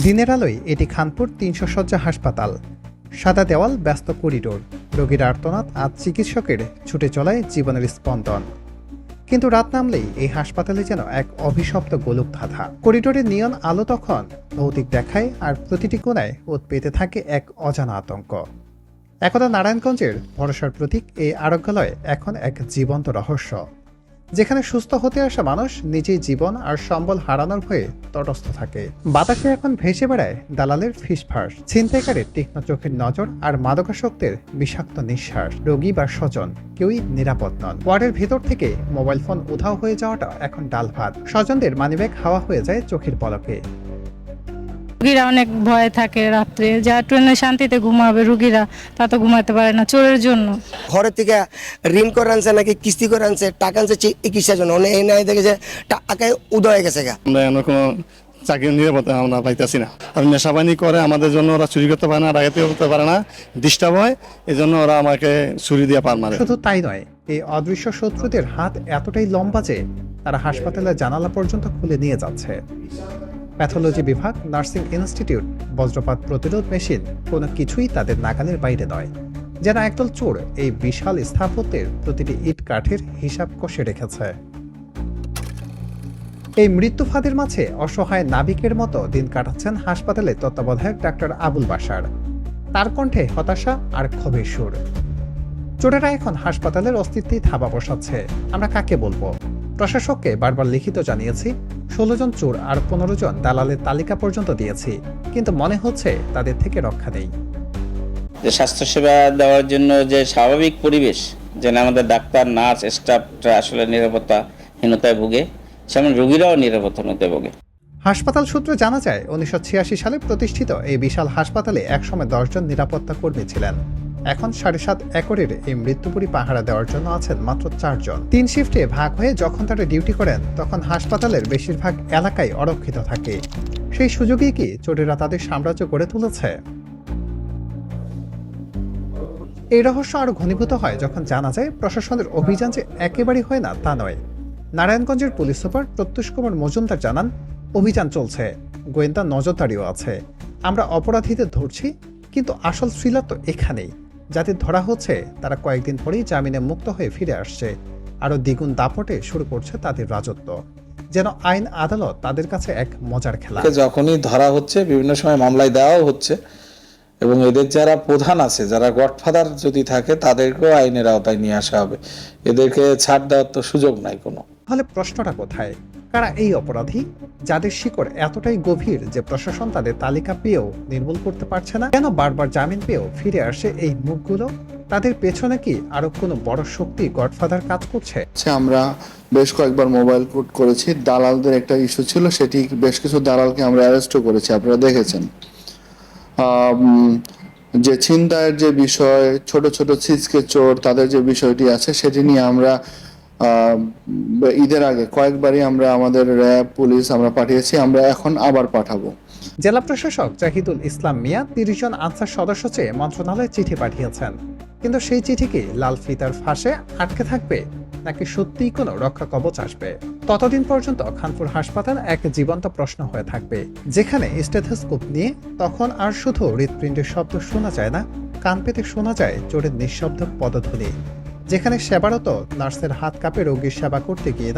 দিনের আলোয় এটি খানপুর ৩০০ শয্যা হাসপাতাল। সাদা দেওয়াল, ব্যস্ত করিডোর, রোগীর আর্তনাদ আর চিকিৎসকের ছুটে চলায় জীবনের স্পন্দন। কিন্তু রাত নামলেই এই হাসপাতালে যেন এক অভিশপ্ত গোলকধাঁধা। করিডোরের নিয়ন আলো তখন ভৌতিক দেখায়, আর প্রতিটি কোণায় ওত পেতে থাকে এক অজানা আতঙ্ক। একদা নারায়ণগঞ্জের ভরসার প্রতীক এই আরোগ্যালয় এখন এক জীবন্ত রহস্য, যেখানে সুস্থ হতে আসা মানুষ নিজেই জীবন আর সম্বল হারানোর ভয়ে তটস্থ থাকে। বাতাসে এখন ভেসে বেড়ায় দালালের ফিসফাস, ছিনতাইকারের তীক্ষ্ণ চোখের নজর আর মাদকাসক্তের বিষাক্ত নিঃশ্বাস। রোগী বা স্বজন কেউই নিরাপদ নন। ওয়ার্ডের ভেতর থেকে মোবাইল ফোন উধাও হয়ে যাওয়াটা এখন ডাল ভাত। স্বজনদের মানিব্যাগ হাওয়া হয়ে যায় চোখের পলকে। রুগীরা অনেক ভয় থাকে রাত্রে, যা ট্রেনে শান্তিতে ঘুমাবে রুগীরা তা তো ঘুমাতে পারে না চোরের জন্য। ঘরে থেকে ঋণ করে আনছে নাকি কিস্তি করে আনছে, টাকা আনছে চিকিৎসার জন্য, এই নাই দেখে যে টাকা উদয় হয়ে গেছে। আমরা এমন কোনো চাকরির নিরাপত্তা আমরা পাইতেছি না। আর নেশাবানি করে আমাদের জন্য ওরা চুরি করতে পারে না, ডাকাতি করতে পারে না, ডিস্টার্ব হয়, এই জন্য ওরা আমাকে ছুরি দিয়ে পার মারে। শুধু তাই নয়, এই অদৃশ্য শত্রুদের হাত এতটাই লম্বা যে তারা হাসপাতালের জানালা পর্যন্ত খুলে নিয়ে যাচ্ছে। প্যাথোলজি বিভাগ, নার্সিং ইনস্টিটিউট, বজ্রপাত প্রতিরোধ মেশিন, কোনো কিছুই তাদের নাগালের বাইরে নয়। যেন একদল চোর এই বিশাল স্থাপত্যের প্রতিটি ইট কাঠের হিসাব কষে রেখেছে। এই মৃত্যু ফাঁদের মাঝে অসহায় নাবিকের মতো দিন কাটাচ্ছেন হাসপাতালের তত্ত্বাবধায়ক ডাক্তার আবুল বাশার। তার কণ্ঠে হতাশা আর ক্ষোভের সুর। চোরেরা এখন হাসপাতালের অস্তিত্বেই থাবা বসাচ্ছে। আমরা কাকে বলবো? প্রশাসককে বারবার লিখিত জানিয়েছি, 16 জন চোর আর 15 জন দালালের তালিকা পর্যন্ত দিয়েছি, কিন্তু মনে হচ্ছে তাদের থেকে রক্ষা নেই। যে স্বাস্থ্যসেবা দেওয়ার জন্য যে স্বাভাবিক পরিবেশ, যেন আমাদের ডাক্তার, নার্স, স্টাফরা আসলে নিরাপত্তাহীনতায় ভুগে, সেমন রোগীরাও নিরাপত্তাহীনতায় ভোগে। হাসপাতাল সূত্রে জানা যায়, 1986 সালে প্রতিষ্ঠিত এই বিশাল হাসপাতালে একসময় 10 জন নিরাপত্তা কর্মী ছিলেন। এখন 7.5 একরের এই মৃত্যুপুরী পাহারা দেওয়ার জন্য আছেন মাত্র 4 জন। 3 শিফটে ভাগ হয়ে যখন তারা ডিউটি করেন, তখন হাসপাতালের বেশিরভাগ এলাকায় অরক্ষিত থাকে। সেই সুযোগেই কি চোরেরা তাদের সাম্রাজ্য গড়ে তুলেছে? এই রহস্য আরো ঘনীভূত হয় যখন জানা যায়, প্রশাসনের অভিযান যে একেবারেই হয় না তা নয়। নারায়ণগঞ্জের পুলিশ সুপার প্রত্যুষ কুমার মজুমদার জানান, অভিযান চলছে, গোয়েন্দা নজরদারিও আছে। আমরা অপরাধীদের ধরছি, কিন্তু আসল থ্রিলার তো এখানেই। যাদের ধরা হচ্ছে তারা কয়েকদিন পরেই জামিনে মুক্ত হয়ে ফিরে আসছে। আরো দ্বিগুণ দাপটে শুরু করছে তাদের রাজত্ব। যেন আইন আদালত তাদের কাছে এক মজার খেলা। যখনই ধরা হচ্ছে, বিভিন্ন সময় মামলায় দেওয়াও হচ্ছে, এবং এদের যারা প্রধান আছে, যারা গডফাদার যদি থাকে, তাদেরকেও আইনের আওতায় নিয়ে আসা হবে। এদেরকে ছাড় দেওয়ার তো সুযোগ নাই কোনো। তাহলে প্রশ্নটা কোথায়? কারা এই অপরাধী, যাদের শিকড় এতটাই গভীর যে প্রশাসন তাদের তালিকা পেয়েও নির্মূল করতে পারছে না? কেন বারবার জামিন পেয়েও ফিরে আসে এই মুখগুলো? তাদের পেছনে কি আরো কোনো বড় শক্তি, গডফাদার কাজ করছে? আমরা বেশ কয়েকবার মোবাইল কোর্ট করেছি। দালালদের একটা ইস্যু ছিল, সেটি বেশ কিছু দালালকে আমরা অ্যারেস্টও করেছি, আপনারা দেখেছেন। যে ছিনতাইয়ের যে বিষয়, ছোট ছোট ছিচকে চোর, তাদের যে বিষয়টি আছে, সেটি নিয়ে আমরা ঈদের আগে কয়েকবারই আমরা আমাদের র্যাব, পুলিশ আমরা পাঠিয়েছি, আমরা এখন আবার পাঠাবো। জেলা প্রশাসক জাহিদুল ইসলাম মিয়া 30 জন আনসার সদস্য চেয়ে মন্ত্রণালয়ে চিঠি পাঠিয়েছেন, কিন্তু সেই চিঠি কি লাল ফিতার ফাঁসে আটকে থাকবে, নাকি সত্যিই কোনো রক্ষা কবচ আসবে? ততদিন পর্যন্ত খানপুর হাসপাতাল এক জীবন্ত প্রশ্ন হয়ে থাকবে, যেখানে স্টেথোস্কোপ নিয়ে তখন আর শুধু হৃৎপিণ্ডের শব্দ শোনা যায় না, কান পেতে শোনা যায় চোরের নিঃশব্দ পদধ্বনি। যেখানে সেবারত নার্সের হাত কাঁপে রোগীর সেবা করতে গিয়ে